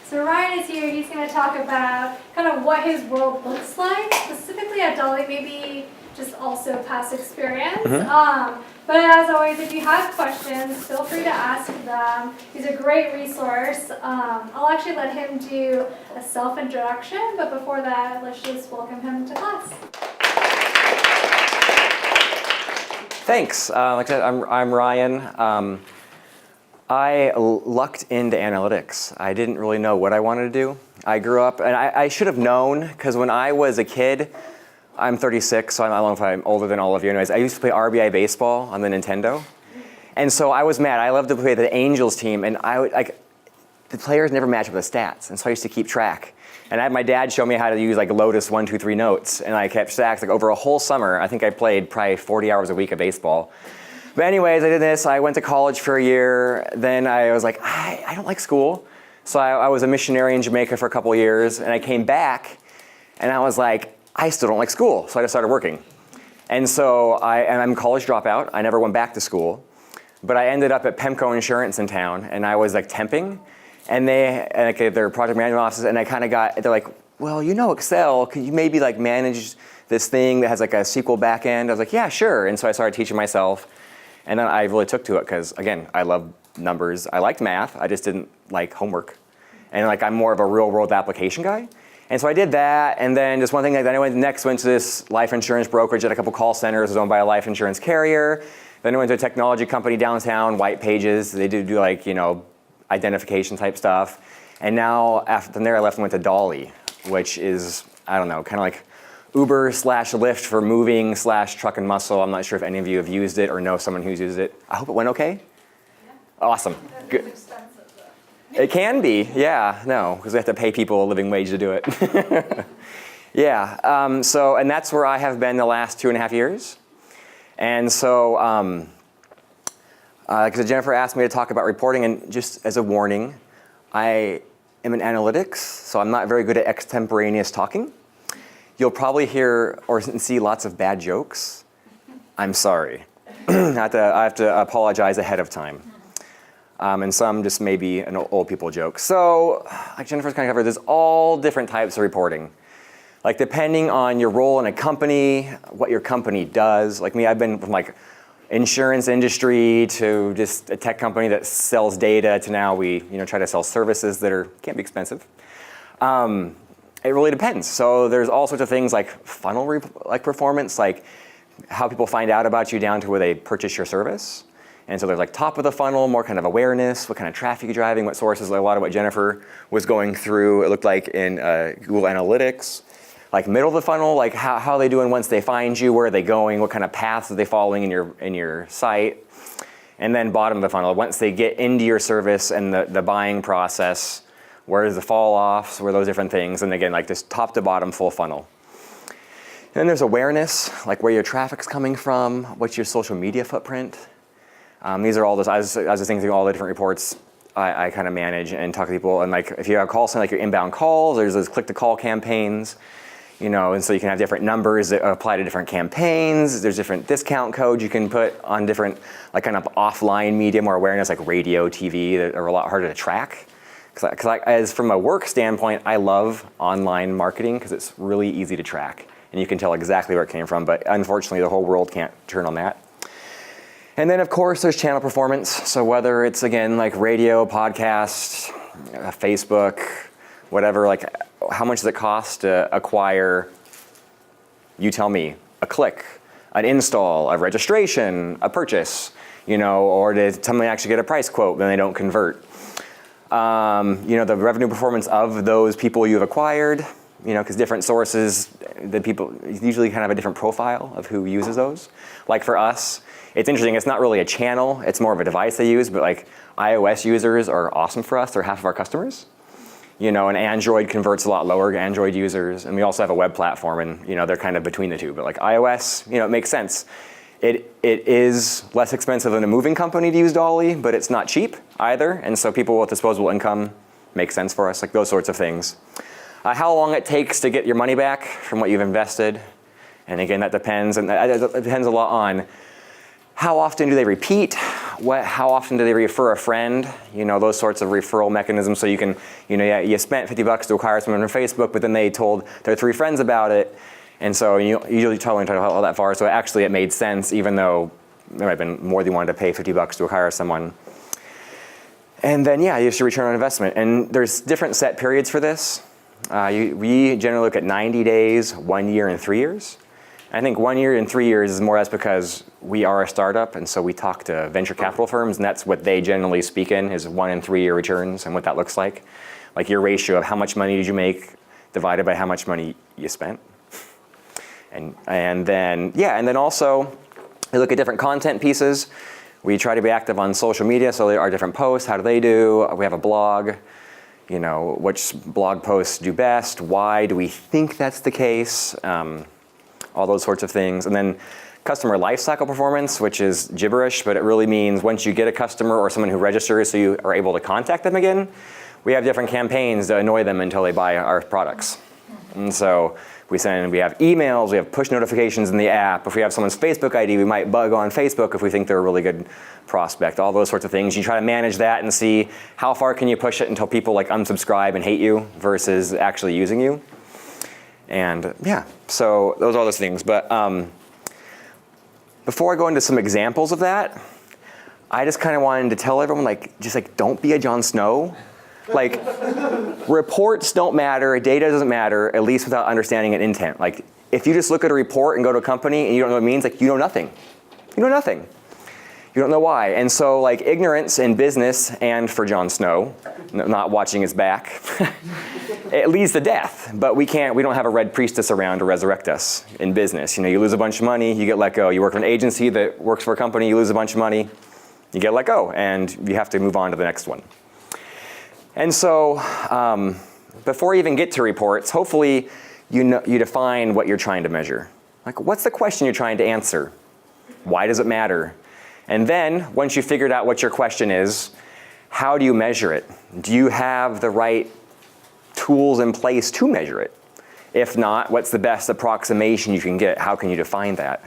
So Ryan is here. He's going to talk about kind of what his world looks like, specifically at Dolly, maybe just also past experience. But as always, if you have questions, feel free to ask them. He's a great resource. I'll actually let him do a self-introduction, but before that, let's just welcome him to class. Thanks. Like I said, I'm Ryan. I lucked into analytics. I didn't really know what I wanted to do. I grew up, and I should have known, because when I was a kid, I'm 36, so I don't know if I'm older than all of you. Anyways, I used to play RBI baseball on the Nintendo. And so I was mad. I loved to play the Angels team, and the players never match up with the stats, and so I used to keep track. And I had my dad show me how to use like Lotus 1, 2, 3 notes, and I kept stacks like over a whole summer. I think I played probably 40 hours a week of baseball. But anyways, I did this. I went to college for a year. Then I was like, I don't like school. So I was a missionary in Jamaica for a couple of years, and I came back, and I was like, I still don't like school. So I just started working. And so I'm a college dropout. I never went back to school. But I ended up at Pemco Insurance in town, and I was like temping. And their project management offices, and they're like, well, you know Excel, could you maybe like manage this thing that has like a SQL backend? I was like, yeah, sure. And so I started teaching myself. And then I really took to it because, again, I love numbers. I liked math. I just didn't like homework. And like I'm more of a real world application guy. And so I did that. And then just one thing, then I went to this life insurance brokerage at a couple call centers. It was owned by a life insurance carrier. Then I went to a technology company downtown, White Pages. They do like, identification type stuff. And now from there I left and went to Dolly, which is, I don't know, kind of like Uber/Lyft for moving / truck and muscle. I'm not sure if any of you have used it or know someone who's used it. I hope it went okay. Yeah. Awesome. Good. It's expensive though. It can be, yeah, no, because we have to pay people a living wage to do it. Yeah, and that's where I have been the last 2.5 years. And so, because Jennifer asked me to talk about reporting, and just as a warning, I am in analytics, so I'm not very good at extemporaneous talking. You'll probably hear or see lots of bad jokes. I'm sorry. I have to apologize ahead of time. And some just maybe an old people joke. So, like Jennifer's kind of covered, there's all different types of reporting. Like depending on your role in a company, what your company does. Like me, I've been from like insurance industry to just a tech company that sells data to now we try to sell services that can be expensive. It really depends. So there's all sorts of things like funnel performance, like how people find out about you down to where they purchase your service. And so there's like top of the funnel, more kind of awareness, what kind of traffic you're driving, what sources, like a lot of what Jennifer was going through, it looked like in Google Analytics. Like middle of the funnel, like how are they doing once they find you, where are they going, what kind of paths are they following in your site. And then bottom of the funnel, once they get into your service and the buying process, where's the fall offs, where those different things, and again, like this top to bottom full funnel. And then there's awareness, like where your traffic's coming from, what's your social media footprint. These are all those, I was just thinking through all the different reports I kind of manage and talk to people. And like if you have a call center, like your inbound calls, there's those click to call campaigns, and so you can have different numbers that apply to different campaigns. There's different discount codes you can put on different, like kind of offline media, more awareness, like radio, TV, that are a lot harder to track. Because as from a work standpoint, I love online marketing because it's really easy to track. And you can tell exactly where it came from, but unfortunately the whole world can't turn on that. And then of course there's channel performance. So whether it's again like radio, podcast, Facebook, whatever, like how much does it cost to acquire, you tell me, a click, an install, a registration, a purchase, or did someone actually get a price quote, then they don't convert. The revenue performance of those people you've acquired, because different sources, the people usually kind of have a different profile of who uses those. Like for us, it's interesting, it's not really a channel, it's more of a device they use, but like iOS users are awesome for us, they're half of our customers. And Android converts a lot lower, Android users, and we also have a web platform, and they're kind of between the two. But like iOS, it makes sense. It is less expensive than a moving company to use Dolly, but it's not cheap either. And so people with disposable income make sense for us, like those sorts of things. How long it takes to get your money back from what you've invested. And again, that depends, and it depends a lot on how often do they repeat, how often do they refer a friend? Those sorts of referral mechanisms. So you can, you spent $50 to acquire someone on Facebook, but then they told their 3 friends about it. And so you usually totally all that far. So actually it made sense, even though there might have been more than you wanted to pay $50 to acquire someone. And then, you just return on investment. And there's different set periods for this. We generally look at 90 days, 1 year, and 3 years. I think 1 year and 3 years is more or less because we are a startup, and so we talk to venture capital firms, and that's what they generally speak in, is 1 and 3 year returns and what that looks like. Like your ratio of how much money did you make divided by how much money you spent. And then also we look at different content pieces. We try to be active on social media, so there are different posts. How do they do? We have a blog. Which blog posts do best? Why do we think that's the case? All those sorts of things. And then customer lifecycle performance, which is gibberish, but it really means once you get a customer or someone who registers so you are able to contact them again, we have different campaigns to annoy them until they buy our products. And so we have emails, we have push notifications in the app. If we have someone's Facebook ID, we might bug on Facebook if we think they're a really good prospect, all those sorts of things. You try to manage that and see how far can you push it until people unsubscribe and hate you versus actually using you. And so those are all those things. But before I go into some examples of that, I just kind of wanted to tell everyone, don't be a Jon Snow. Reports don't matter, data doesn't matter, at least without understanding an intent. If you just look at a report and go to a company and you don't know what it means, you know nothing. You know nothing. You don't know why. And so ignorance in business and for Jon Snow, not watching his back, it leads to death. But we don't have a red priestess around to resurrect us in business. You lose a bunch of money, you get let go. You work for an agency that works for a company, you lose a bunch of money, you get let go, and you have to move on to the next one. And so before you even get to reports, hopefully you define what you're trying to measure. What's the question you're trying to answer? Why does it matter? And then once you've figured out what your question is, how do you measure it? Do you have the right tools in place to measure it? If not, what's the best approximation you can get? How can you define that?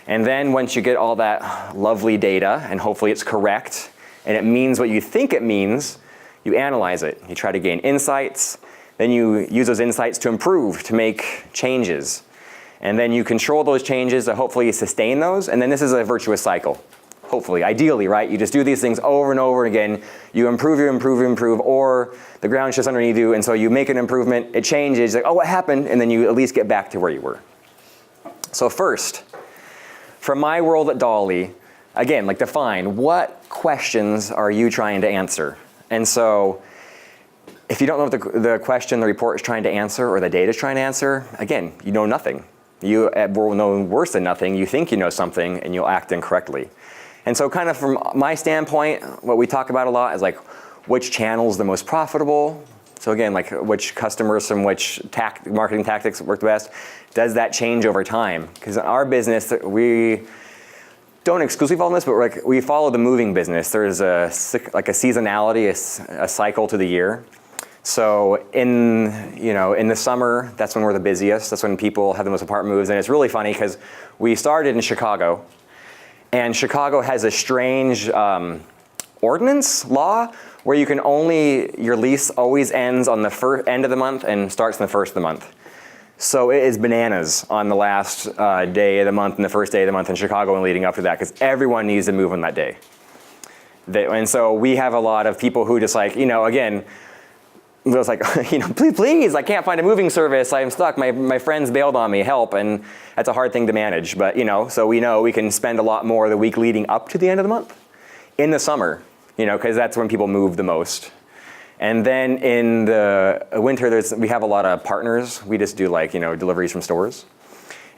And then once you get all that lovely data, and hopefully it's correct, and it means what you think it means, you analyze it. You try to gain insights. Then you use those insights to improve, to make changes. And then you control those changes to hopefully sustain those. And then this is a virtuous cycle. Hopefully, ideally, right? You just do these things over and over again. You improve, or the ground's just underneath you, and so you make an improvement, it changes, what happened? And then you at least get back to where you were. So first, from my world at Dolly, again, define what questions are you trying to answer? And so if you don't know what the question the report is trying to answer or the data is trying to answer, again, you know nothing. You will know worse than nothing. You think you know something and you'll act incorrectly. And so kind of from my standpoint, what we talk about a lot is which channel is the most profitable. So again, which customers from which marketing tactics work the best. Does that change over time? Because in our business, we don't exclusively follow this, but we follow the moving business. There's a seasonality, a cycle to the year. So in the summer, that's when we're the busiest. That's when people have the most apartment moves. And it's really funny because we started in Chicago. And Chicago has a strange ordinance law where your lease always ends on the end of the month and starts on the first of the month. So it is bananas on the last day of the month and the first day of the month in Chicago and leading up to that because everyone needs to move on that day. And so we have a lot of people who just again, it was please, I can't find a moving service. I'm stuck. My friends bailed on me. Help. And that's a hard thing to manage. But, so we know we can spend a lot more the week leading up to the end of the month in the summer, because that's when people move the most. And then in the winter, we have a lot of partners. We just do deliveries from stores.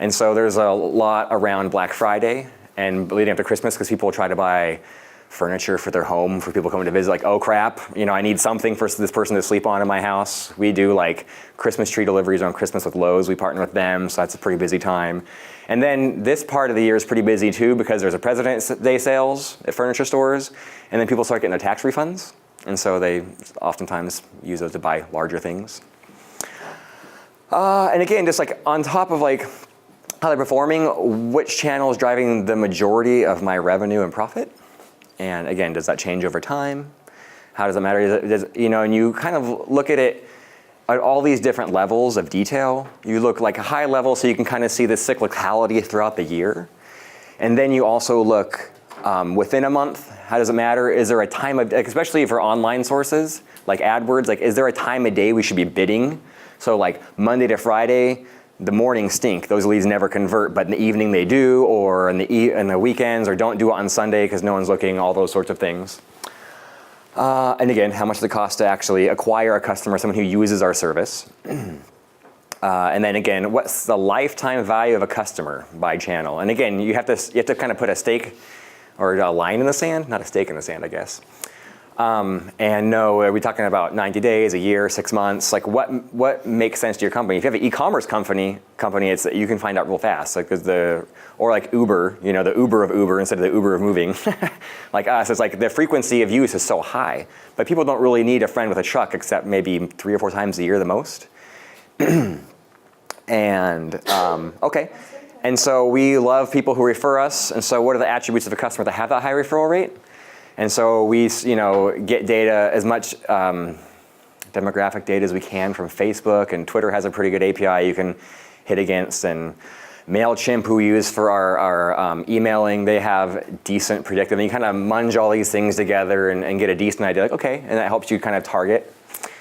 And so there's a lot around Black Friday and leading up to Christmas because people try to buy furniture for their home for people coming to visit, oh crap, I need something for this person to sleep on in my house. We do Christmas tree deliveries on Christmas with Lowe's. We partner with them, so that's a pretty busy time. And then this part of the year is pretty busy too because there's a President's Day sales at furniture stores, and then people start getting their tax refunds. And so they oftentimes use those to buy larger things. And again, just on top of how they're performing, which channel is driving the majority of my revenue and profit? And again, does that change over time? How does it matter? And you kind of look at it at all these different levels of detail. You look like a high level so you can kind of see the cyclicality throughout the year. And then you also look within a month. How does it matter? Is there a time of, especially for online sources like AdWords, like is there a time of day we should be bidding? So like Monday to Friday, the mornings stink. Those leads never convert, but in the evening they do, or in the weekends, or don't do it on Sunday because no one's looking, all those sorts of things. And again, how much does it cost to actually acquire a customer, someone who uses our service? And then again, what's the lifetime value of a customer by channel? And again, you have to kind of put a stake or a line in the sand, not a stake in the sand, I guess. And know, are we talking about 90 days, a year, 6 months? Like what makes sense to your company? If you have an e-commerce company, it's you can find out real fast. Like or like Uber, the Uber of Uber instead of the Uber of moving. Like us, it's like the frequency of use is so high, but people don't really need a friend with a truck except maybe 3 or 4 times a year the most. And okay, and so we love people who refer us. And so what are the attributes of a customer that have that high referral rate? And so we, get data, as much demographic data as we can from Facebook, and Twitter has a pretty good API you can hit against, and MailChimp, who we use for our emailing, they have decent predictive. And you kind of munge all these things together and get a decent idea, like, okay, and that helps you kind of target.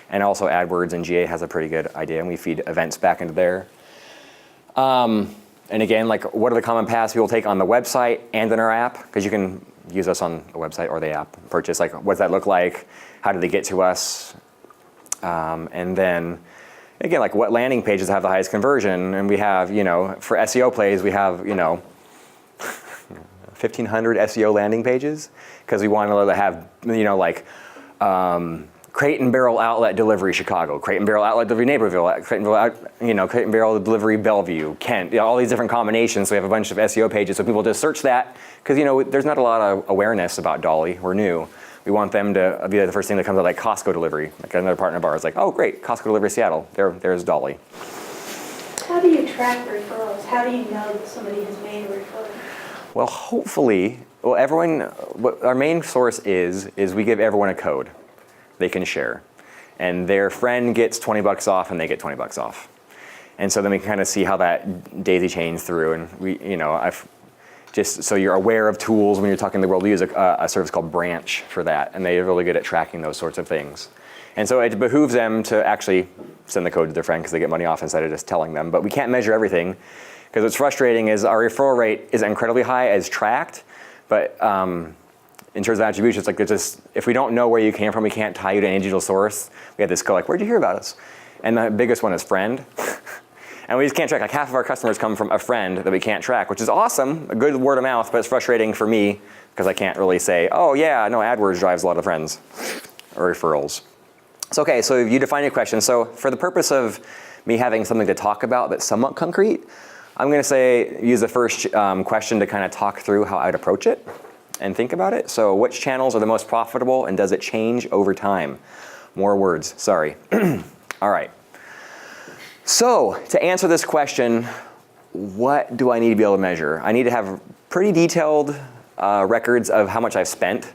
And also AdWords and GA has a pretty good idea, and we feed events back into there. And again, like, what are the common paths people take on the website and in our app? Because you can use us on the website or the app, purchase, like, what does that look like? How do they get to us? And then, again, like, what landing pages have the highest conversion? And we have, for SEO plays, we have, 1,500 SEO landing pages, because we want to have, Crate and Barrel Outlet Delivery Chicago, Crate and Barrel Outlet Delivery Naperville, Crate and Barrel Delivery Bellevue, Kent, all these different combinations. So we have a bunch of SEO pages, so people just search that, because there's not a lot of awareness about Dolly. We're new. We want them to be the first thing that comes out, like Costco delivery. Like another partner of ours, like, oh great, Costco delivery Seattle. There's Dolly. How do you track referrals? How do you know that somebody has made a referral? Well, hopefully, everyone. What our main source is we give everyone a code they can share, and their friend gets $20 off, and they get $20 off. And so then we can kind of see how that daisy chains through, and we, I've just so you're aware of tools when you're talking to the world. We use a service called Branch for that, and they're really good at tracking those sorts of things. And so it behooves them to actually send the code to their friend because they get money off instead of just telling them. But we can't measure everything, because what's frustrating is our referral rate is incredibly high as tracked, but in terms of attribution, it's like if we don't know where you came from, we can't tie you to any digital source. We have this go like, where'd you hear about us? And the biggest one is friend. And we just can't track. Like, half of our customers come from a friend that we can't track, which is awesome, a good word of mouth, but it's frustrating for me because I can't really say, oh yeah, no, AdWords drives a lot of friends or referrals. So okay, so you define your question. So for the purpose of me having something to talk about that's somewhat concrete, I'm going to say use the first question to kind of talk through how I'd approach it and think about it. So which channels are the most profitable, and does it change over time? More words, sorry. All right. So to answer this question, what do I need to be able to measure? I need to have pretty detailed records of how much I've spent.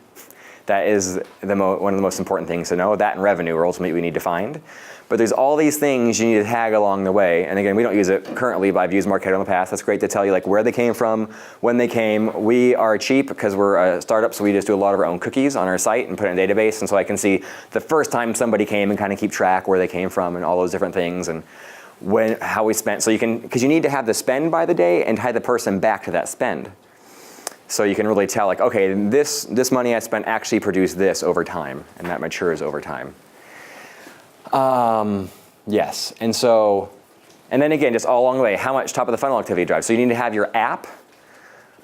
That is one of the most important things to know. That and revenue are ultimately we need to find. But there's all these things you need to tag along the way. And again, we don't use it currently, but I've used Marketo in the past. That's great to tell you like where they came from, when they came. We are cheap because we're a startup, so we just do a lot of our own cookies on our site and put it in a database. And so I can see the first time somebody came and kind of keep track where they came from and all those different things and how we spent. So you can, because you need to have the spend by the day and tie the person back to that spend. So you can really tell like, okay, this money I spent actually produced this over time, and that matures over time. Yes, and then again, just all along the way, how much top of the funnel activity drives. So you need to have your app,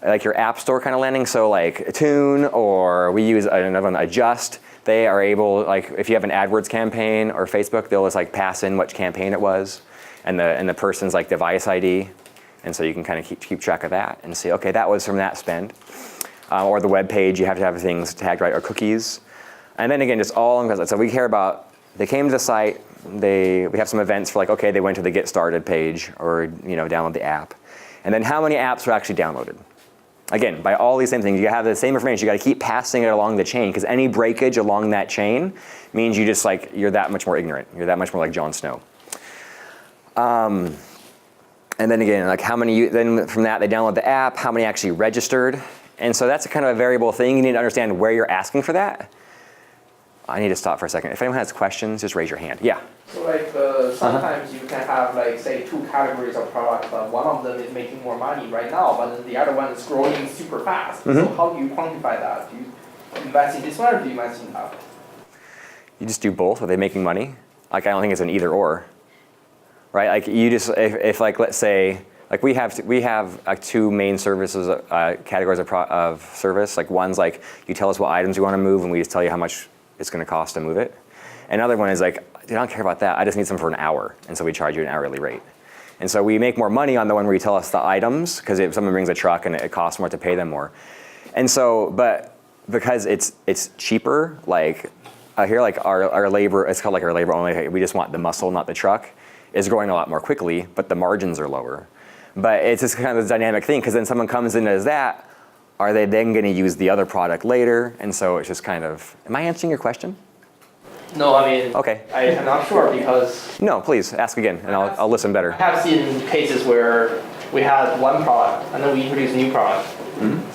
like your app store kind of landing. So like Tune, or we use another one, Adjust. They are able, like if you have an AdWords campaign or Facebook, they'll just like pass in which campaign it was, and the person's like device ID. And so you can kind of keep track of that and see, okay, that was from that spend. Or the web page, you have to have things tagged right, or cookies. And then again, just all along that. So we care about, they came to the site, we have some events for like, okay, they went to the Get Started page or download the app. And then how many apps were actually downloaded? Again, by all these same things, you have the same information. You got to keep passing it along the chain because any breakage along that chain means you just like you're that much more ignorant. You're that much more like Jon Snow. And then again, like how many? Then from that they download the app. How many actually registered? And so that's a kind of a variable thing. You need to understand where you're asking for that. I need to stop for a second. If anyone has questions, just raise your hand. Yeah. So like sometimes you can have like say 2 categories of product, but one of them is making more money right now, but then the other one is growing super fast. So how do you quantify that? Do you invest in this one or do you invest in that? You just do both. Are they making money? Like I don't think it's an either or, right? Like you just if like let's say like we have like 2 main services categories of service. Like one's like you tell us what items you want to move and we just tell you how much it's going to cost to move it. Another one is like, dude, I don't care about that. I just need some for an hour. And so we charge you an hourly rate. And so we make more money on the one where you tell us the items because if someone brings a truck and it costs more to pay them more. And so, but because it's cheaper, like here, like our labor, it's called like our labor only. We just want the muscle, not the truck, is growing a lot more quickly, but the margins are lower. But it's just kind of a dynamic thing because then someone comes in as that. Are they then going to use the other product later? And so it's just kind of, am I answering your question? No, I mean, Okay. I'm not sure because No, please ask again and I'll listen better. I have seen cases where we had one product and then we introduced a new product.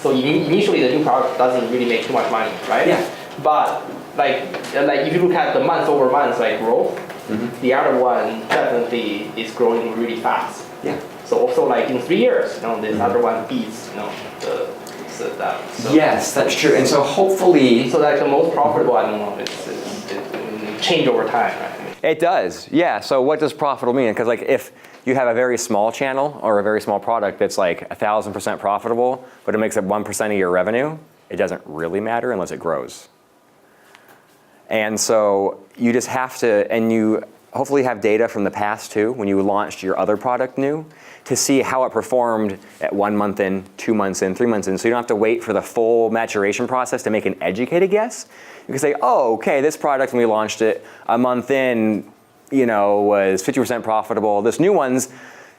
So initially the new product doesn't really make too much money, right? Yeah. But like if you look at the month over month like growth, the other one definitely is growing really fast. Yeah. So also like in 3 years, this other one beats that. So, Yes, that's true. And so hopefully so like the most profitable, I don't know, it change over time, right? it does. Yeah. So what does profitable mean? Because like if you have a very small channel or a very small product that's like 1,000% profitable, but it makes up 1% of your revenue, it doesn't really matter unless it grows. And so you just have to, and you hopefully have data from the past too, when you launched your other product new, to see how it performed at 1 month in, 2 months in, 3 months in. So you don't have to wait for the full maturation process to make an educated guess. You can say, oh, okay, this product when we launched it a month in, was 50% profitable. This new one's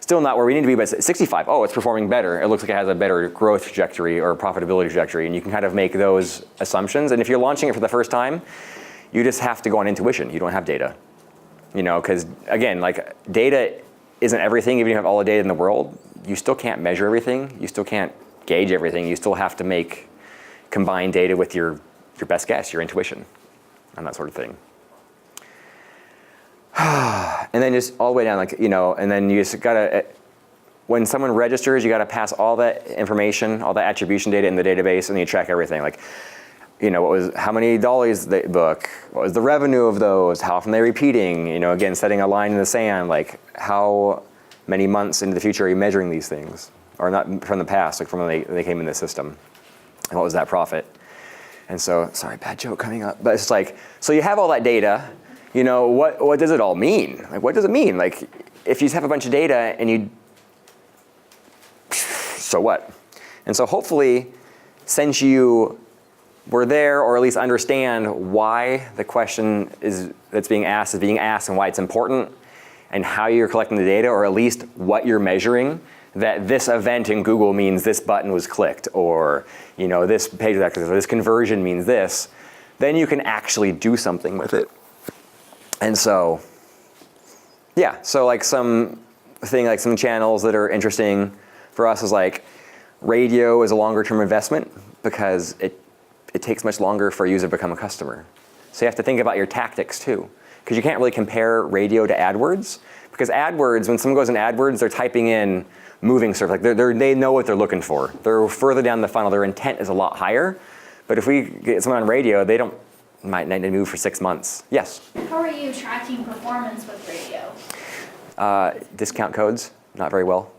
still not where we need to be, but it's 65. Oh, it's performing better. It looks like it has a better growth trajectory or profitability trajectory. And you can kind of make those assumptions. And if you're launching it for the first time, you just have to go on intuition. You don't have data. Because again, like data isn't everything. Even if you have all the data in the world, you still can't measure everything. You still can't gauge everything. You still have to combine data with your best guess, your intuition, and that sort of thing. And then just all the way down, and then you just gotta, when someone registers, you gotta pass all that information, all that attribution data in the database, and you track everything. How many Dollys they book? What was the revenue of those? How often they're repeating? Again, setting a line in the sand, like how many months into the future are you measuring these things? Or not from the past, like from when they came in the system. And what was that profit? And so, sorry, bad joke coming up. But it's like, so you have all that data, what does it all mean? Like, what does it mean? Like, if you just have a bunch of data and so what? And so hopefully, since you were there or at least understand why the question that's being asked and why it's important and how you're collecting the data, or at least what you're measuring, that this event in Google means this button was clicked, or this page was accessed, or this conversion means this, then you can actually do something with it. And so, yeah, so like some channels that are interesting for us is like radio is a longer term investment because it takes much longer for a user to become a customer. So you have to think about your tactics too, because you can't really compare radio to AdWords, because AdWords, when someone goes in AdWords, they're typing in moving search, like they know what they're looking for. They're further down the funnel, their intent is a lot higher. But if we get someone on radio, they might need to move for 6 months. Yes? How are you tracking performance with radio? Discount codes, not very well.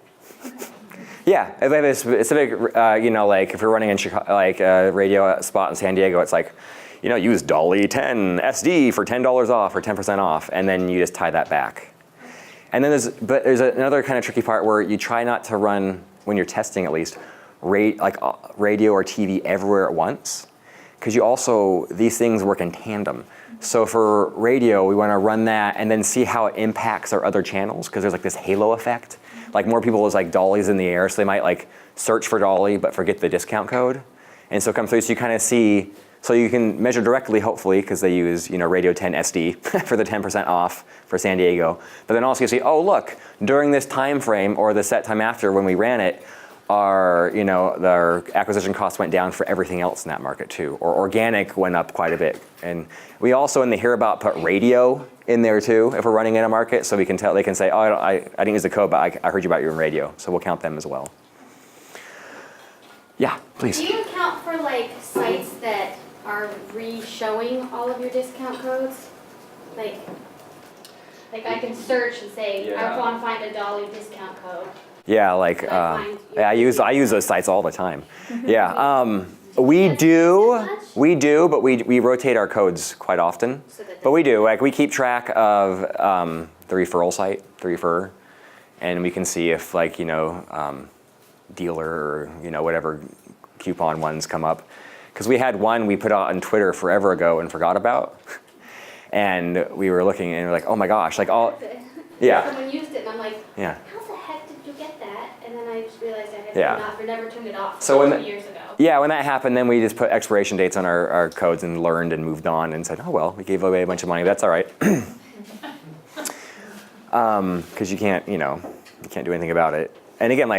Yeah, if I have a specific, like if we're running in Chicago, like a radio spot in San Diego, it's like, use Dolly 10 SD for $10 off or 10% off, and then you just tie that back. And then there's another kind of tricky part where you try not to run, when you're testing at least, radio or TV everywhere at once, because these things work in tandem. So for radio, we want to run that and then see how it impacts our other channels, because there's like this halo effect. Like more people is like Dolly's in the air, so they might like search for Dolly but forget the discount code. And so come through, so you kind of see, so you can measure directly, hopefully, because they use Radio 10 SD for the 10% off for San Diego. But then also you see, oh look, during this time frame or the set time after when we ran it, our acquisition costs went down for everything else in that market too. Or organic went up quite a bit. And we also in the Hear About put radio in there too if we're running in a market, so we can tell, they can say, oh, I didn't use the code, but I heard you about you in radio. So we'll count them as well. Yeah, please. Do you account for like sites that are re-showing all of your discount codes? Like I can search and say, I want to find a Dolly discount code. Yeah, I use those sites all the time. Yeah, we do, but we rotate our codes quite often. But we do, we keep track of the referral site, the refer, and we can see if dealer or whatever coupon ones come up. Because we had one we put out on Twitter forever ago and forgot about. And we were looking and we're like, oh my gosh, Someone used it and I'm like, yeah. how the heck did you get that? And then I just realized I had never turned it off so 2 years ago. Yeah, when that happened, then we just put expiration dates on our codes and learned and moved on and said, oh well, we gave away a bunch of money, that's all right. Because you can't do anything about it. And again,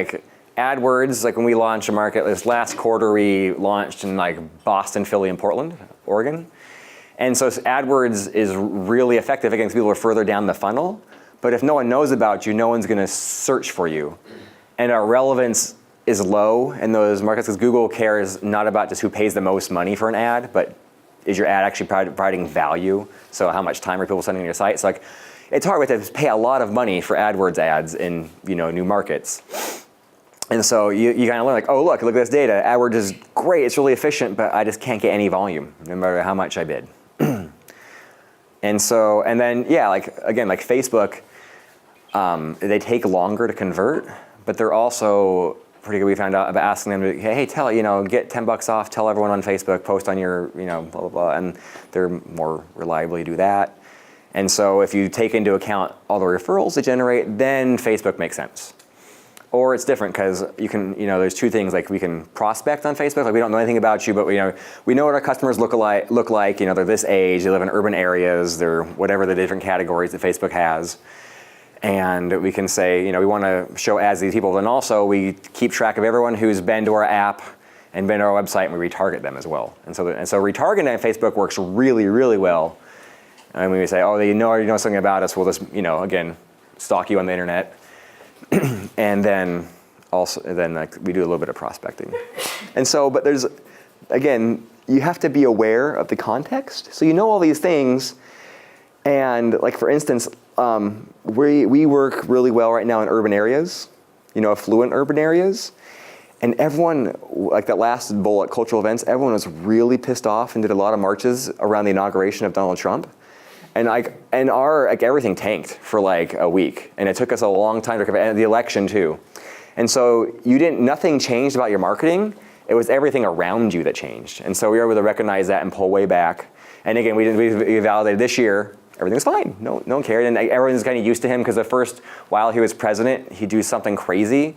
AdWords, when we launched a market, this last quarter we launched in Boston, Philly, and Portland, Oregon. And so AdWords is really effective, again, because people are further down the funnel. But if no one knows about you, no one's going to search for you. And our relevance is low in those markets because Google cares not about just who pays the most money for an ad, but is your ad actually providing value? So how much time are people spending on your site? So it's hard. We have to pay a lot of money for AdWords ads in new markets. And so you kind of learn oh look at this data. AdWords is great, it's really efficient, but I just can't get any volume no matter how much I bid. And then again, Facebook, they take longer to convert, but they're also pretty good. We found out about asking them to, hey, get $10 off, tell everyone on Facebook, post on your, blah, blah, blah, and they're more reliably do that. And so if you take into account all the referrals they generate, then Facebook makes sense. Or it's different because you can, there's two things. We can prospect on Facebook. We don't know anything about you, but we know what our customers look like. They're this age, they live in urban areas, they're whatever the different categories that Facebook has. And we can say, we want to show ads to these people. And also we keep track of everyone who's been to our app and been to our website, and we retarget them as well. And so retargeting on Facebook works really, really well. And when we say, oh, they already know something about us, we'll just, again, stalk you on the internet. And then we do a little bit of prospecting. And so, but there's, again, you have to be aware of the context. So all these things, and for instance, we work really well right now in urban areas, affluent urban areas. And everyone, that last bullet, cultural events, everyone was really pissed off and did a lot of marches around the inauguration of Donald Trump. And everything tanked for a week, and it took us a long time to recover, and the election too. And so nothing changed about your marketing. It was everything around you that changed. And so we were able to recognize that and pull way back. And again, we validated this year. Everything was fine. No one cared, and everyone's kind of used to him because the first while he was president, he'd do something crazy.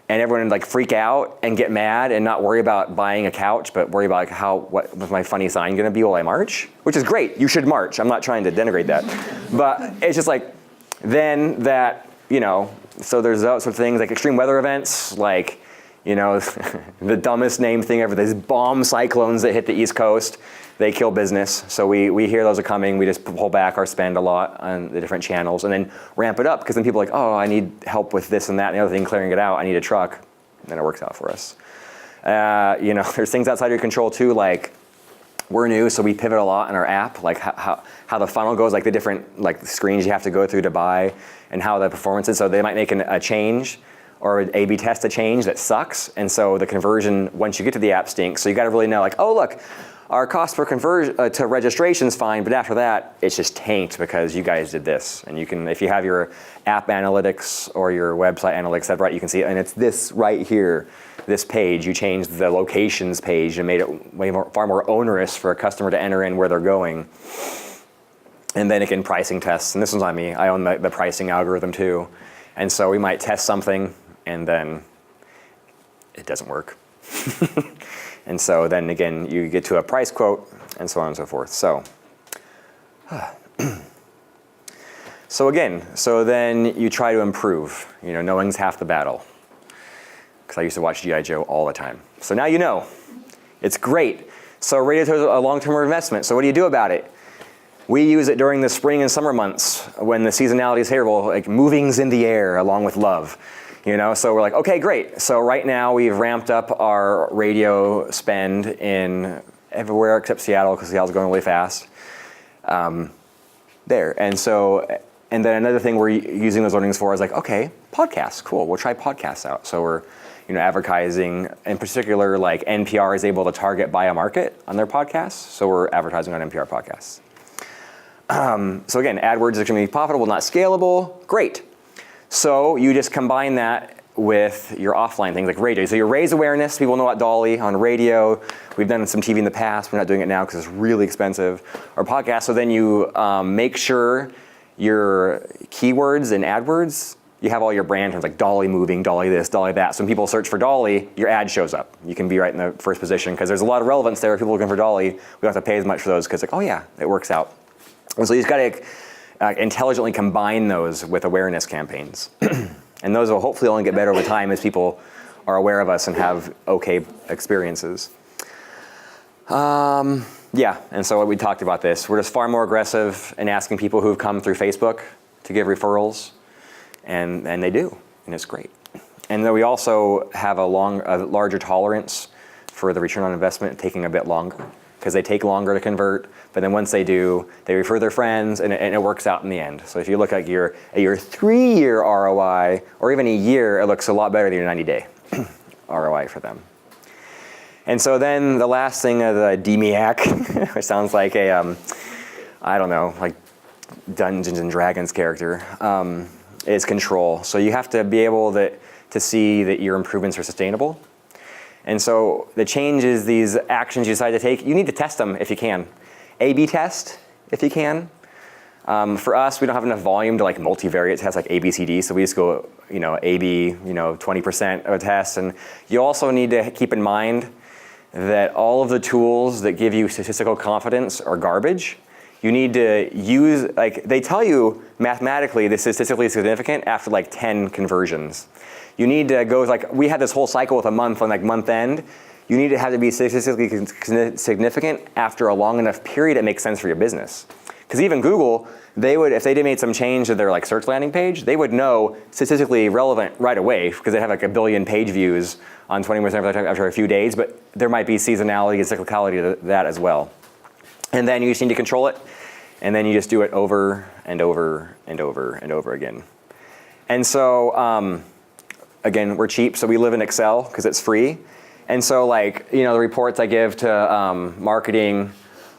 And everyone would freak out and get mad and not worry about buying a couch, but worry about what was my funny sign going to be while I march? Which is great. You should march. I'm not trying to denigrate that. But it's just then that, so there's those sort of things extreme weather events, the dumbest named thing ever, these bomb cyclones that hit the East Coast. They kill business. So we hear those are coming. We just pull back our spend a lot on the different channels and then ramp it up because then people are oh, I need help with this and that and the other thing, clearing it out. I need a truck. And then it works out for us. There's things outside your control too, we're new, so we pivot a lot in our app, how the funnel goes, the different screens you have to go through to buy and how the performance is. So they might make a change or an A/B test a change that sucks. And so the conversion, once you get to the app, stinks. So you got to really know oh, look, our cost per conversion to registration is fine, but after that, it's just tanked because you guys did this. And you can, if you have your app analytics or your website analytics set right, you can see, and it's this right here, this page. You changed the locations page and made it far more onerous for a customer to enter in where they're going. And then again, pricing tests. And this one's on me. I own the pricing algorithm too. And so we might test something, and then it doesn't work. And so then again, you get to a price quote and so on and so forth. So, so then you try to improve. Knowing's half the battle. Because I used to watch G.I. Joe all the time. So now you know. It's great. So radio is a long-term investment. So what do you do about it? We use it during the spring and summer months when the seasonality is favorable, like moving's in the air along with love. So we're like, okay, great. So right now we've ramped up our radio spend in everywhere except Seattle because Seattle's going really fast. There. And then another thing we're using those earnings for is like, okay, podcasts, cool. We'll try podcasts out. So we're advertising, in particular, like NPR is able to target by a market on their podcasts. So we're advertising on NPR podcasts. So again, AdWords is extremely profitable, not scalable. Great. So you just combine that with your offline things like radio. So you raise awareness. People know about Dolly on radio. We've done some TV in the past. We're not doing it now because it's really expensive. Or podcast. So then you make sure your keywords in AdWords, you have all your brand terms like Dolly moving, Dolly this, Dolly that. So when people search for Dolly, your ad shows up. You can be right in the first position because there's a lot of relevance there. If people are looking for Dolly, we don't have to pay as much for those because like, oh yeah, it works out. And so you just got to intelligently combine those with awareness campaigns. And those will hopefully only get better over time as people are aware of us and have okay experiences. Yeah, and so we talked about this. We're just far more aggressive in asking people who've come through Facebook to give referrals, and they do, and it's great. And then we also have a larger tolerance for the return on investment taking a bit longer, because they take longer to convert, but then once they do, they refer their friends, and it works out in the end. So if you look at your 3-year ROI, or even a year, it looks a lot better than your 90-day ROI for them. And so then the last thing of the DMEAC, which sounds like a, I don't know, like Dungeons and Dragons character, is control. So you have to be able to see that your improvements are sustainable. And so the changes, these actions you decide to take, you need to test them if you can. A/B test if you can. For us, we don't have enough volume to like multivariate test like ABCD, so we just go, AB, 20% of a test. And you also need to keep in mind that all of the tools that give you statistical confidence are garbage. You need to use, like they tell you mathematically this is statistically significant after like 10 conversions. You need to go, like we had this whole cycle with a month on like month end. You need to have to be statistically significant after a long enough period it makes sense for your business. Because even Google, they would, if they made some change to their like search landing page, they would know statistically relevant right away because they have like 1 billion page views on 20% after a few days, but there might be seasonality and cyclicality to that as well. And then you just need to control it, and then you just do it over and over and over and over again. And so, again, we're cheap, so we live in Excel because it's free. And so like, the reports I give to marketing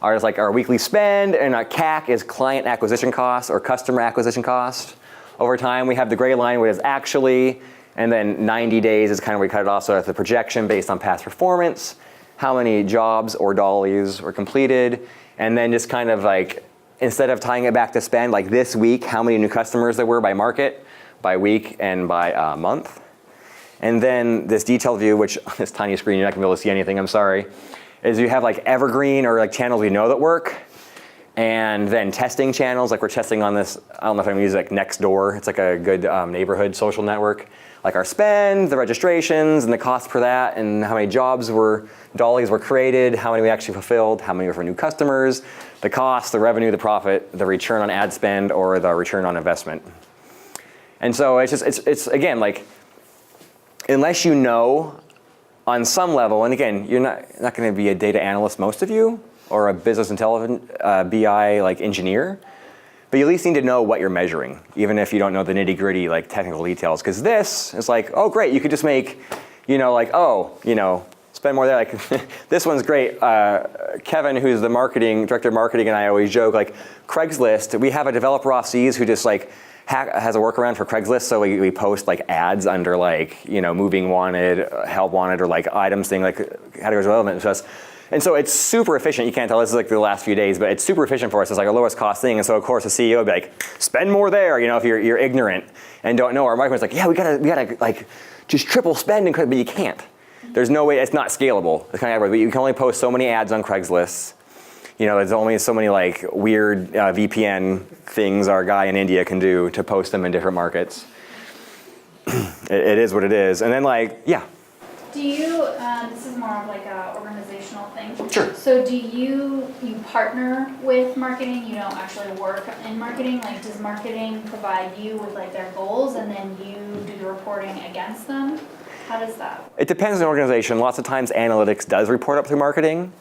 are just like our weekly spend, and our CAC is client acquisition cost or customer acquisition cost. Over time, we have the gray line, which is actually, and then 90 days is kind of where we cut it off. So that's the projection based on past performance, how many jobs or dollies were completed, and then just kind of like, instead of tying it back to spend, like this week, how many new customers there were by market, by week, and by month. And then this detailed view, which on this tiny screen, you're not gonna be able to see anything, I'm sorry, is you have like evergreen or like channels we know that work, and then testing channels, like we're testing on this, I don't know if I'm gonna use like Nextdoor, it's like a good neighborhood social network, like our spend, the registrations, and the cost per that, and how many dollies were created, how many we actually fulfilled, how many were for new customers, the cost, the revenue, the profit, the return on ad spend, or the return on investment. And so it's again, like, unless you know on some level, and again, you're not going to be a data analyst, most of you, or a business intelligence BI like engineer, but you at least need to know what you're measuring, even if you don't know the nitty gritty like technical details. Because this is like, oh great, you could just make, spend more there. Like this one's great. Kevin, who's the director of marketing, and I always joke like Craigslist. We have a developer off seas who just like has a workaround for Craigslist, so we post like ads under like moving wanted, help wanted, or like items thing like categories relevant to us. And so it's super efficient. You can't tell this is like the last few days, but it's super efficient for us. It's like our lowest cost thing. And so of course the CEO would be like, spend more there. If you're ignorant and don't know, our marketing's like, yeah, we gotta like just triple spend, but you can't. there's no way, it's not scalable. It's kind of, but you can only post so many ads on Craigslist. You know, there's only so many like weird VPN things our guy in India can do to post them in different markets. It is what it is. And then like, yeah. Do you, this is more of like a organizational thing. Sure. So do you partner with marketing? You don't actually work in marketing? Like does marketing provide you with like their goals and then you do the reporting against them? How does that? It depends on the organization. Lots of times analytics does report up through marketing,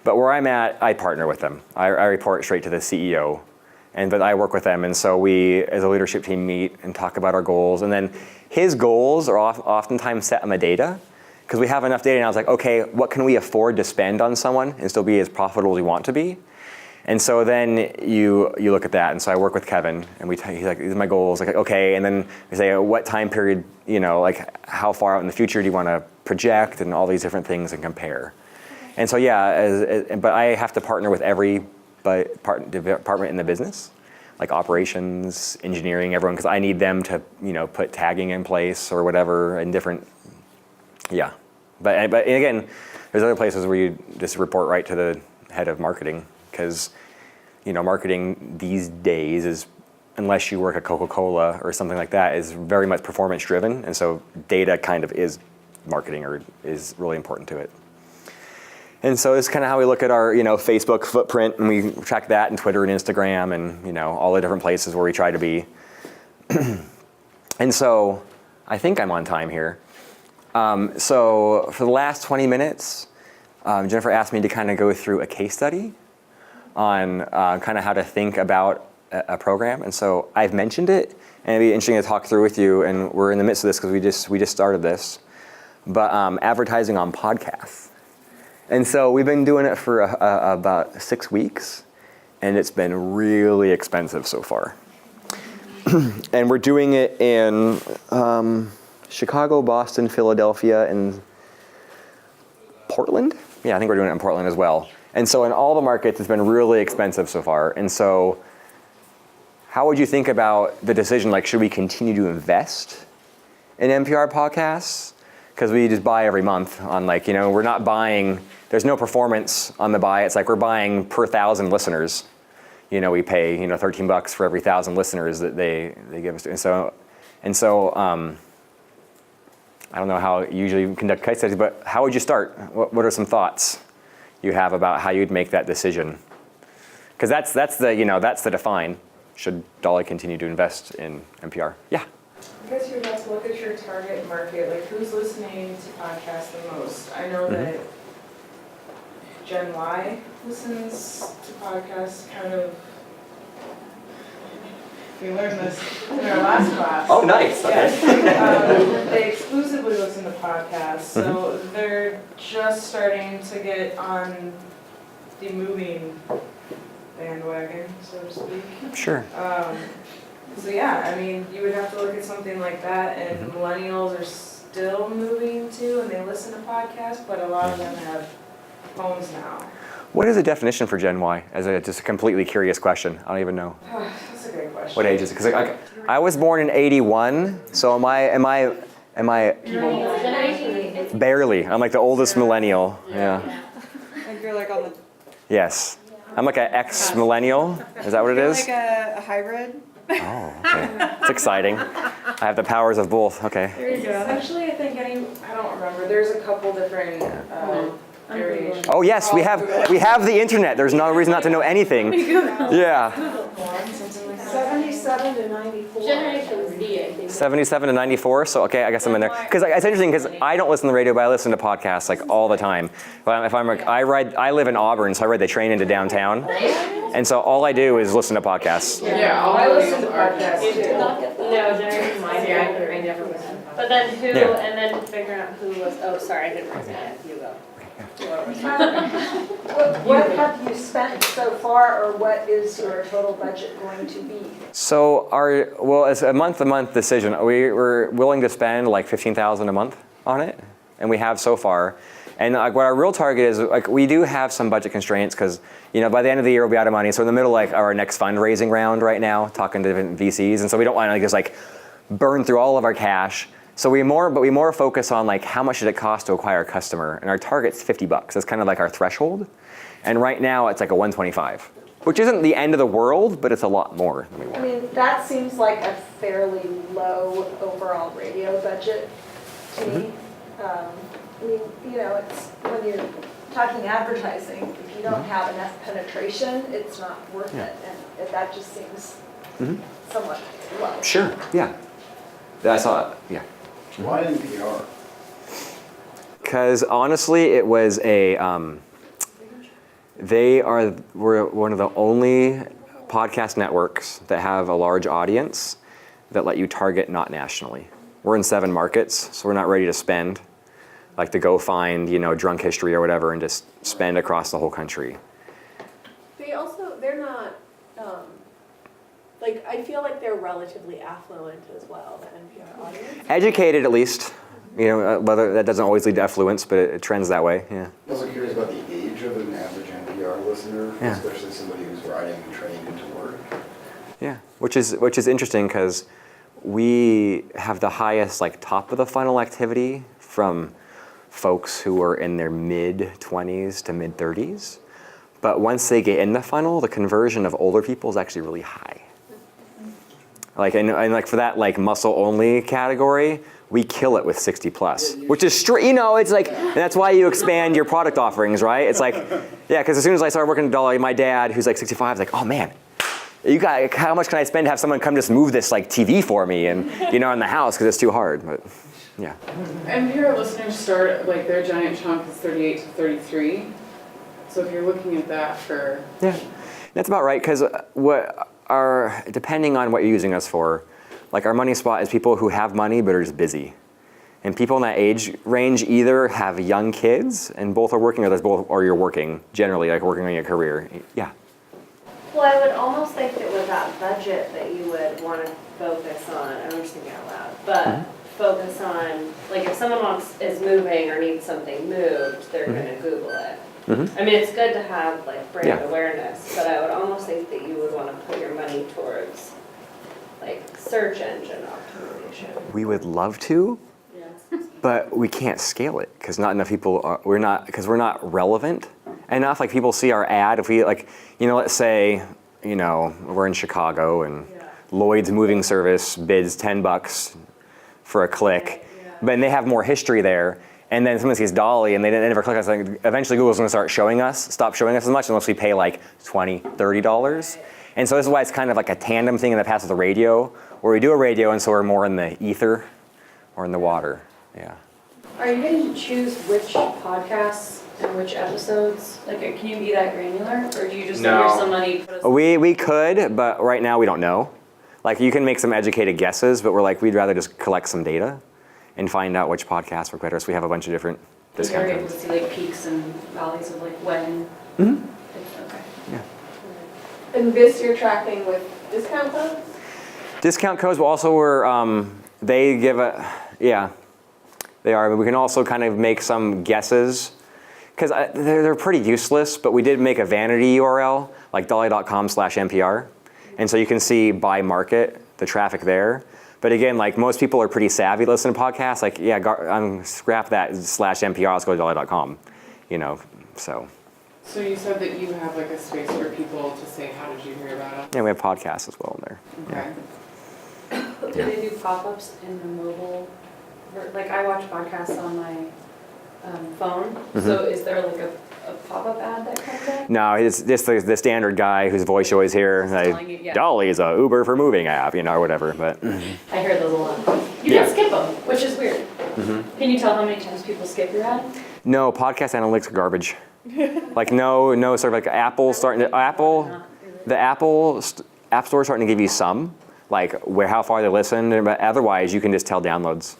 but where I'm at, I partner with them. I report straight to the CEO, but I work with them, and so we, as a leadership team, meet and talk about our goals, and then his goals are oftentimes set on the data, because we have enough data, and I was like, okay, what can we afford to spend on someone and still be as profitable as we want to be? And so then you look at that, and so I work with Kevin, and he's like, these are my goals, like, okay, and then we say, what time period, you know, like how far out in the future do you want to project, and all these different things and compare. And so yeah, but I have to partner with every department in the business, like operations, engineering, everyone, because I need them to, you know, put tagging in place or whatever, and different, yeah. But again, there's other places where you just report right to the head of marketing, because, you know, marketing these days is, unless you work at Coca-Cola or something like that, is very much performance driven, and so data kind of is marketing, or is really important to it. And so it's kind of how we look at our, you know, Facebook footprint, and we track that, and Twitter and Instagram, and, you know, all the different places where we try to be. And so I think I'm on time here. So for the last 20 minutes, Jennifer asked me to kind of go through a case study on kind of how to think about a program. And so I've mentioned it, and it'd be interesting to talk through with you, and we're in the midst of this because we just started this, but advertising on podcasts. And so we've been doing it for about 6 weeks, and it's been really expensive so far. And we're doing it in Chicago, Boston, Philadelphia, and Portland. Yeah, I think we're doing it in Portland as well. And so in all the markets, it's been really expensive so far. And so how would you think about the decision, like, should we continue to invest in NPR podcasts? Because we just buy every month on, like, you know, we're not buying, there's no performance on the buy. It's like we're buying per 1,000 listeners. You know, we pay, you know, $13 for every 1,000 listeners that they give us. And so I don't know how you usually conduct case studies, but how would you start? What are some thoughts you have about how you'd make that decision? Because that's the define. Should Dolly continue to invest in NPR? Yeah. I guess you'd have to look at your target market, like who's listening to podcasts the most. I know that Gen Y listens to podcasts kind of, we learned this in our last class. Oh, nice. Okay. Yes. They exclusively listen to podcasts, so they're just starting to get on the moving bandwagon, so to speak. Sure. So yeah, I mean, you would have to look at something like that, and millennials are still moving to, and they listen to podcasts, but a lot of them have phones now. What is the definition for Gen Y? Just a completely curious question. I don't even know. That's a great question. What age is it? Because I was born in '81, so am I barely? I'm like the oldest millennial. Yeah. And you're like on the. Yes. I'm like an ex-millennial. Is that what it is? Like a hybrid. Oh, okay. It's exciting. I have the powers of both. Okay. There you go. Actually, I think I don't remember. There's a couple different variations. Oh yes, we have the internet. There's no reason not to know anything. Yeah. 77 to 94. Generation Z, I think. 77 to 94. So okay, I guess I'm in there. Because it's interesting because I don't listen to the radio, but I listen to podcasts like all the time. If I'm like, I live in Auburn, so I ride the train into downtown, and so all I do is listen to podcasts. Yeah, I listen to podcasts too. No, Generation Y, I never listen. But then who, Yeah. and then figuring out who was, oh, sorry, I didn't raise my hand. You go. What have you spent so far, or what is your total budget going to be? So it's a month-to-month decision. We're willing to spend like $15,000 a month on it, and we have so far. And like what our real target is, like we do have some budget constraints because by the end of the year we'll be out of money. So in the middle of like our next fundraising round right now, talking to different VCs, and so we don't want to just like burn through all of our cash So we more focus on like how much did it cost to acquire a customer, and our target's $50. That's kind of like our threshold. And right now it's like a 125, which isn't the end of the world, but it's a lot more than we want. I mean, that seems like a fairly low overall radio budget to me. I mean, you know, it's when you're talking advertising, if you don't have enough penetration, it's not worth it, and that just seems somewhat low. Sure. Yeah. I saw it. Yeah. Why NPR? Because honestly, it was we're one of the only podcast networks that have a large audience that let you target not nationally. We're in 7 markets, so we're not ready to spend, like to go find, drunk history or whatever and just spend across the whole country. They're not, I feel like they're relatively affluent as well, the NPR audience. Educated at least, whether that doesn't always lead to affluence, but it trends that way, yeah. I'm also curious about the age of an average NPR listener, especially somebody who's riding and training into work. Yeah, which is interesting because we have the highest top of the funnel activity from folks who are in their mid-20s to mid-30s. But once they get in the funnel, the conversion of older people is actually really high. And for that muscle only category, we kill it with 60 plus, which is it's and that's why you expand your product offerings, right? It's because as soon as I started working at Dolly, my dad, who's 65, is like, oh man, how much can I spend to have someone come just move this TV for me and in the house because it's too hard, but yeah. NPR listeners start their giant chunk is 38 to 33. So if you're looking at that for that's about right because depending on what you're using us for, our money spot is people who have money but are just busy. And people in that age range either have young kids and both are working or you're working, generally, working on your career. Yeah. Well, I would almost think that with that budget that you would want to focus on, I'm just thinking out loud, but focus on, if someone is moving or needs something moved, they're going to Google it. I mean, it's good to have brand awareness, but I would almost think that you would want to put your money towards search engine optimization. We would love to, but we can't scale it because not enough people we're not relevant enough. People see our ad. If we let's say we're in Chicago and Lloyd's moving service bids $10 for a click, but they have more history there. And then someone sees Dolly and they never click on us. Eventually Google's going to stop showing us as much unless we pay $20, $30. And so this is why it's kind of a tandem thing in the past with the radio, where we do a radio and so we're more in the ether or in the water. Yeah. Are you going to choose which podcasts and which episodes? Can you be that granular, or do you just here's some money? We could, but right now we don't know. You can make some educated guesses, but we'd rather just collect some data and find out which podcasts work better. So we have a bunch of different discount You're able codes. to see peaks and valleys of when. Okay. Yeah. And this you're tracking with discount codes? Discount codes, but also they give they are. We can also kind of make some guesses because they're pretty useless, but we did make a vanity URL dolly.com/NPR. And so you can see by market the traffic there. But again, most people are pretty savvy to listen to podcasts. Scrap that /NPR, let's go to dolly.com, so. So you said that you have a space for people to say, how did you hear about it? Yeah, we have podcasts as well in there. Okay. Do they do pop-ups in the mobile? I watch podcasts on my phone. So is there a pop-up ad that comes up? No, it's just the standard guy whose voice you always hear. Dolly is a Uber for moving app, or whatever. But I hear those a lot. You can skip them, which is weird. Can you tell how many times people skip your ad? No, podcast analytics are garbage. No sort of Apple the Apple App Store is starting to give you some, how far they listened, but otherwise you can just tell downloads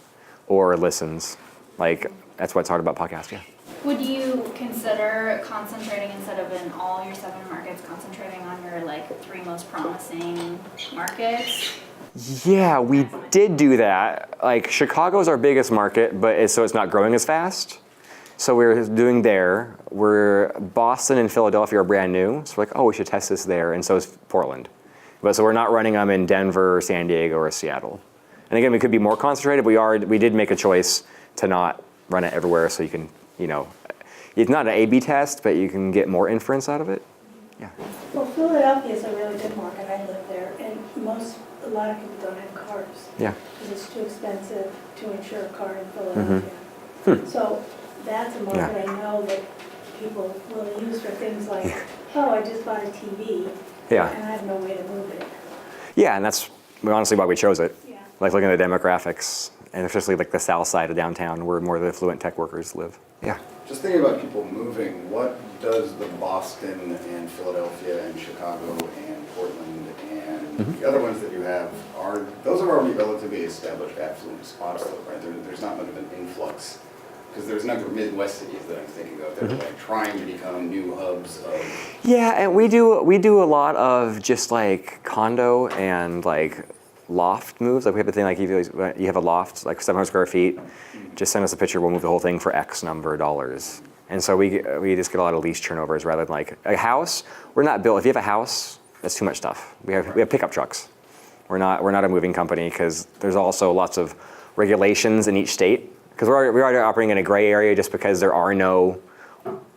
or listens. That's what's hard about podcasts, Would you consider concentrating instead of in all your 7 markets, concentrating on your 3 most promising markets? Yeah, we did do that. Chicago's our biggest market, but it's not growing as fast. So we're doing there. Boston and Philadelphia are brand new. So we're we should test this there, and so is Portland. So we're not running them in Denver, San Diego, or Seattle. And again, we could be more concentrated. We did make a choice to not run it everywhere, so you can, it's not an A/B test, but you can get more inference out of it. Yeah. Well, Philadelphia is a really good market. I live there, and a lot of people don't have cars. Yeah. Because it's too expensive to insure a car in Philadelphia. So that's a market I know that people will use for things like, oh, I just bought a TV, and I have no way to move it. Yeah, and that's honestly why we chose it. Yeah. Like looking at the demographics, and especially like the south side of downtown where more of the affluent tech workers live. Yeah. Just thinking about people moving, what does the Boston and Philadelphia and Chicago and Portland and the other ones that you have, those are already relatively established affluent spots though, right? There's not much of an influx. Because there's a number of Midwest cities that I'm thinking of that are like trying to become new hubs of. Yeah, and we do a lot of just like condo and like loft moves. Like we have a thing like you have a loft like 700 square feet, just send us a picture. We'll move the whole thing for X number of dollars. And so we just get a lot of lease turnovers rather than like a house. We're not built. If you have a house, that's too much stuff. We have pickup trucks. We're not a moving company because there's also lots of regulations in each state. Because we're already operating in a gray area just because there are no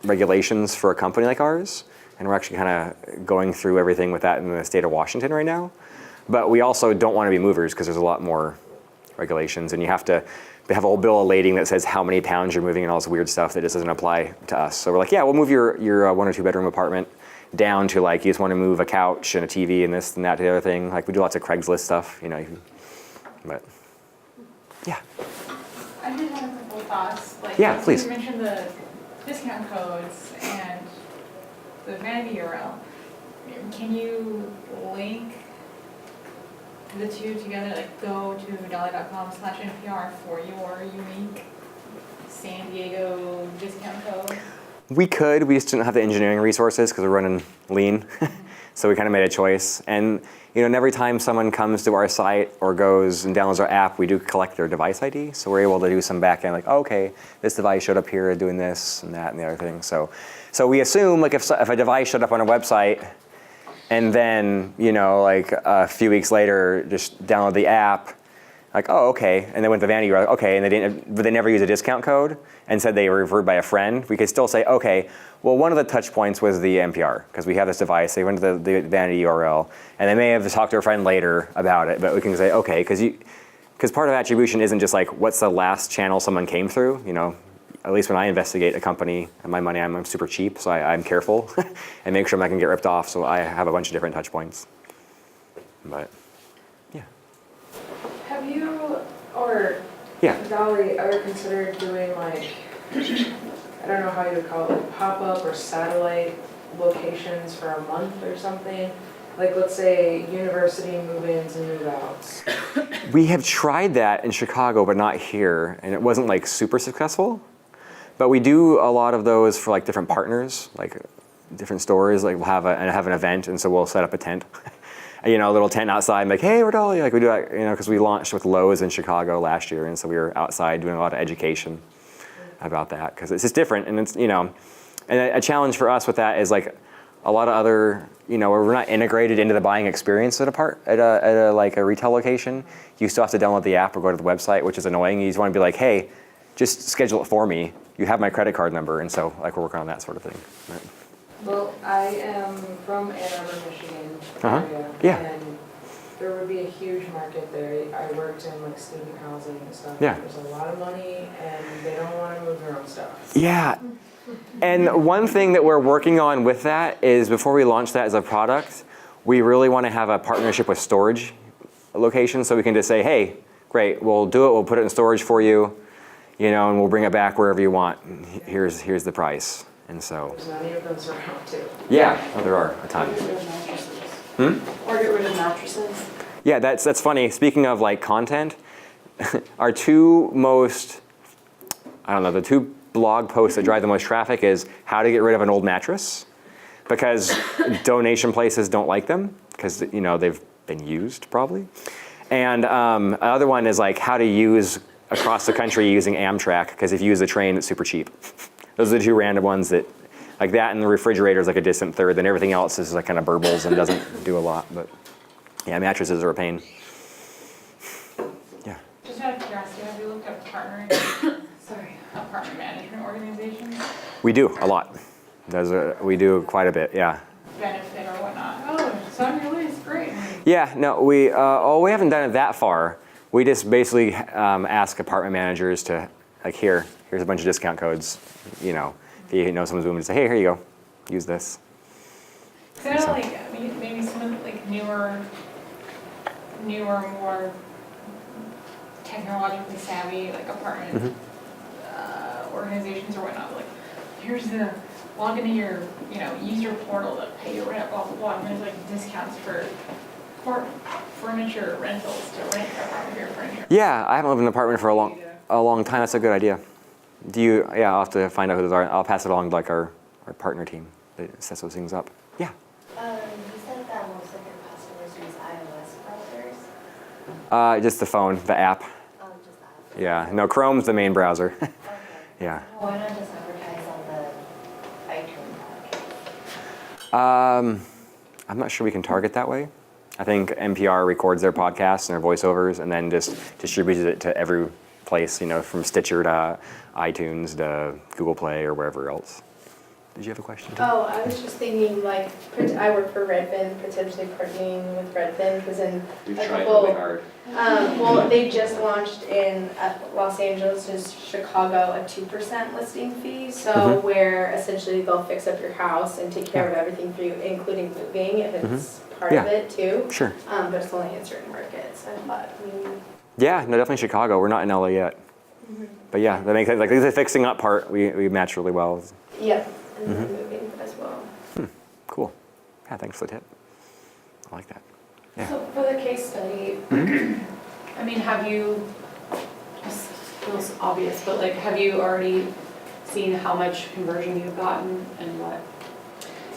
regulations for a company like ours. And we're actually kind of going through everything with that in the state of Washington right now. But we also don't want to be movers because there's a lot more regulations. And you have to have a whole bill of lading that says how many pounds you're moving and all this weird stuff that just doesn't apply to us. So we're like, yeah, we'll move your 1 or 2 bedroom apartment down to like you just want to move a couch and a TV and this and that and the other thing. Like we do lots of Craigslist stuff, but yeah. I did have a couple thoughts. Yeah, please. You mentioned the discount codes and the vanity URL. Can you link the two together? Like go to dolly.com/NPR for your unique San Diego discount code? We could. We just didn't have the engineering resources because we're running lean. So we kind of made a choice. And and every time someone comes to our site or goes and downloads our app, we do collect their device ID. So we're able to do some back end like, oh, okay, this device showed up here doing this and that and the other thing. So we assume like if a device showed up on a website and then, like a few weeks later, just download the app, like, oh, okay, and they went to Vanity, okay, and but they never use a discount code and said they were referred by a friend, we could still say, okay, well, one of the touch points was the NPR, because we have this device, they went to the Vanity URL, and they may have talked to a friend later about it, but we can say, okay, because part of attribution isn't just like, what's the last channel someone came through, at least when I investigate a company and my money, I'm super cheap, so I'm careful and make sure I'm not gonna get ripped off, so I have a bunch of different touch points. But, yeah. Have you, or Dolly, ever considered doing like, I don't know how you would call it, like pop-up or satellite locations for a month or something? Like let's say university move-ins and move-outs. We have tried that in Chicago, but not here, and it wasn't like super successful. But we do a lot of those for like different partners, like different stores. Like we'll have an event, and so we'll set up a tent, a little tent outside, like, hey, we're Dolly. Like we do that, because we launched with Lowe's in Chicago last year, and so we were outside doing a lot of education about that because it's just different, and it's and a challenge for us with that is like a lot of other where we're not integrated into the buying experience at a retail location. You still have to download the app or go to the website, which is annoying. You just want to be like, hey, just schedule it for me. You have my credit card number, and so like we're working on that sort of thing. Right. Well, I am from Ann Arbor, Michigan area, and there would be a huge market there. I worked in like student housing and stuff. Yeah. There's a lot of money, and they don't want to move their own stuff. Yeah. And one thing that we're working on with that is before we launch that as a product, we really want to have a partnership with storage locations so we can just say, hey, great, we'll do it, we'll put it in storage for you, and we'll bring it back wherever you want. Here's the price. And so. There's many of those around too. Yeah, there are a ton. Or get rid of mattresses. Hmm? Or get rid of mattresses. Yeah, that's funny. Speaking of like content, our two most, the two blog posts that drive the most traffic is how to get rid of an old mattress, because donation places don't like them because they've been used probably, and another one is like how to use across the country using Amtrak, because if you use the train it's super cheap. Those are the two random ones that like that, and the refrigerator is like a distant third, then everything else is like kind of burbles and doesn't do a lot. But yeah, mattresses are a pain. Yeah. curiosity, have you looked at partnering, apartment management organizations? We do a lot. We do quite a bit, yeah. Benefit or whatnot? Oh, it's on your list, great. Yeah, no, we haven't done it that far. We just basically ask apartment managers to, like, here's a bunch of discount codes. You know, if you know someone's moving, to say, hey, here you go, use this. Kind of like, I mean, maybe some of the like newer, more technologically savvy like apartment organizations or whatnot. Like, here's the log into your, use your portal to pay your rent, blah blah blah. And there's like discounts for furniture rentals to rent apartment here furniture. Yeah, I haven't lived in an apartment for a long time. That's a good idea. I'll have to find out who those are. I'll pass it along to like our partner team that sets those things up. Yeah. You said that most of your customers use iOS browsers? Just the phone, the app. Oh, just that. Yeah, no, Chrome's the main browser. Okay. Yeah. Why not just advertise on the iTunes podcast? I'm not sure we can target that way. I think NPR records their podcasts and their voiceovers and then just distributes it to every place, from Stitcher to iTunes to Google Play or wherever else. Did you have a question? Oh, I was just thinking, like, I work for Redfin, potentially partnering with Redfin, because in We've a tried couple, really hard. well, they just launched in Los Angeles and Chicago a 2% listing fee, so where essentially they'll fix up your house and take care of everything for you, including moving, if it's part of it too. Sure. But it's only in certain markets, I thought maybe. Yeah, no, definitely Chicago. We're not in LA yet. But yeah, that makes sense. Like the fixing up part, we match really well. Yep, and then moving as well. Cool. Yeah, thanks for the tip. I like that. Yeah. So for the case study, I mean, have you, this feels obvious, but like, have you already seen how much conversion you've gotten and what?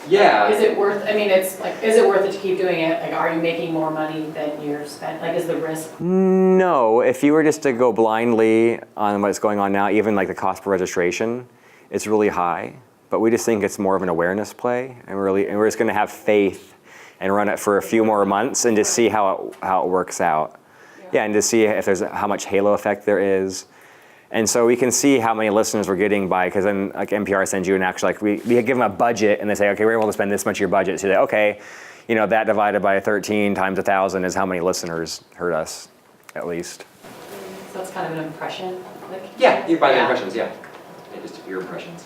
Yeah. Is it worth, I mean, it's like, is it worth it to keep doing it? Like, are you making more money than you're spending? Like, is the risk? No, if you were just to go blindly on what's going on now, even like the cost per registration, it's really high. But we just think it's more of an awareness play, and we're just going to have faith and run it for a few more months and just see how it works out. Yeah, and to see if there's how much halo effect there is. And so we can see how many listeners we're getting by, because then like NPR sends you an actual, like we give them a budget and they say, okay, we're able to spend this much of your budget. So you say, okay, that divided by 13 times 1,000 is how many listeners heard us, at least. So that's kind of an impression? Yeah, you buy the impressions, yeah. Just your impressions.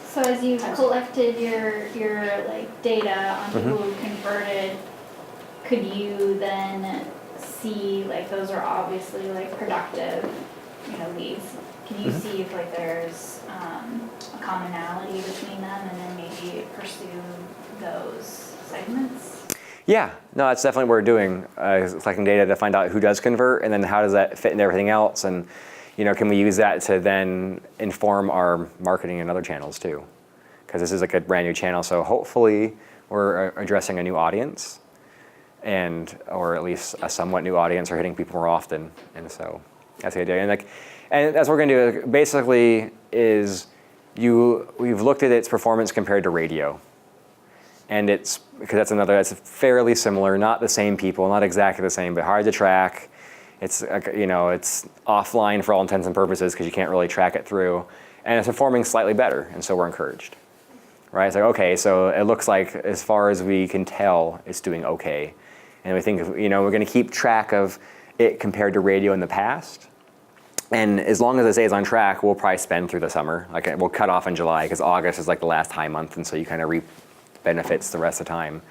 So as you collected your like data on people who converted, could you then see like those are obviously like productive, leads? Can you see if like there's a commonality between them and then maybe pursue those segments? Yeah, no, that's definitely what we're doing, collecting data to find out who does convert and then how does that fit into everything else, and can we use that to then inform our marketing in other channels too? Because this is like a brand new channel, so hopefully we're addressing a new audience, or at least a somewhat new audience, or hitting people more often, and so that's the idea. And that's what we're going to do. Basically, we've looked at its performance compared to radio, and that's fairly similar, not the same people, not exactly the same, but hard to track. It's it's offline for all intents and purposes because you can't really track it through, and it's performing slightly better, and so we're encouraged, right? It's like, okay, so it looks like as far as we can tell, it's doing okay, and we think we're going to keep track of it compared to radio in the past, and as long as it stays on track, we'll probably spend through the summer. Like we'll cut off in July because August is like the last high month, and so you kind of reap benefits the rest of the time.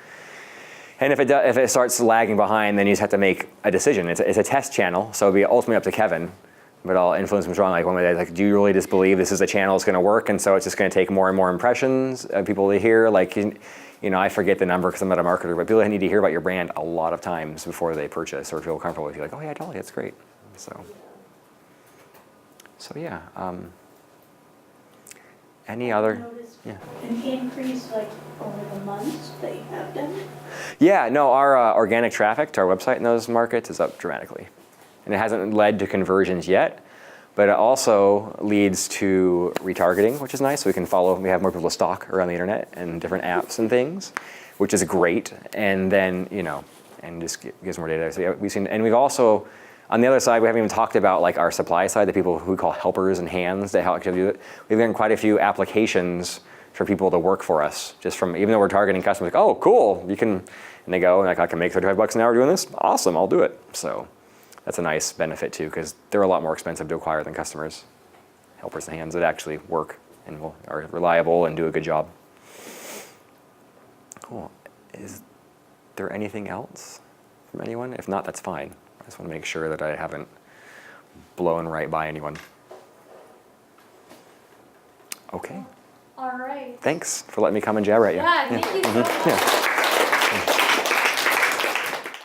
And if it starts lagging behind, then you just have to make a decision. It's a test channel, so it'll be ultimately up to Kevin, but I'll influence him strongly. Like one day, like, do you really just believe this is a channel that's going to work? And so it's just going to take more and more impressions, people to hear. Like, I forget the number because I'm not a marketer, but people need to hear about your brand a lot of times before they purchase or feel comfortable with you. Like, oh yeah, Dolly, that's great. So yeah. Any other? Yeah. An increase like over the months that you have done? Yeah, no, our organic traffic to our website in those markets is up dramatically. And it hasn't led to conversions yet, but it also leads to retargeting, which is nice. So we have more people to stalk around the internet and different apps and things, which is great. And then, and just gives more data. So yeah, we've also On the other side, we haven't even talked about like our supply side, the people who we call helpers and hands that help do it. We've gotten quite a few applications for people to work for us, just from, even though we're targeting customers, like, oh, cool, you can, and they go, and like, I can make $35 an hour doing this? Awesome, I'll do it. So that's a nice benefit too, because they're a lot more expensive to acquire than customers. Helpers and hands that actually work and are reliable and do a good job. Cool. Is there anything else from anyone? If not, that's fine. I just want to make sure that I haven't blown right by anyone. Okay. All right. Thanks for letting me come and jabber at you. Yeah, thank you so much. Yeah.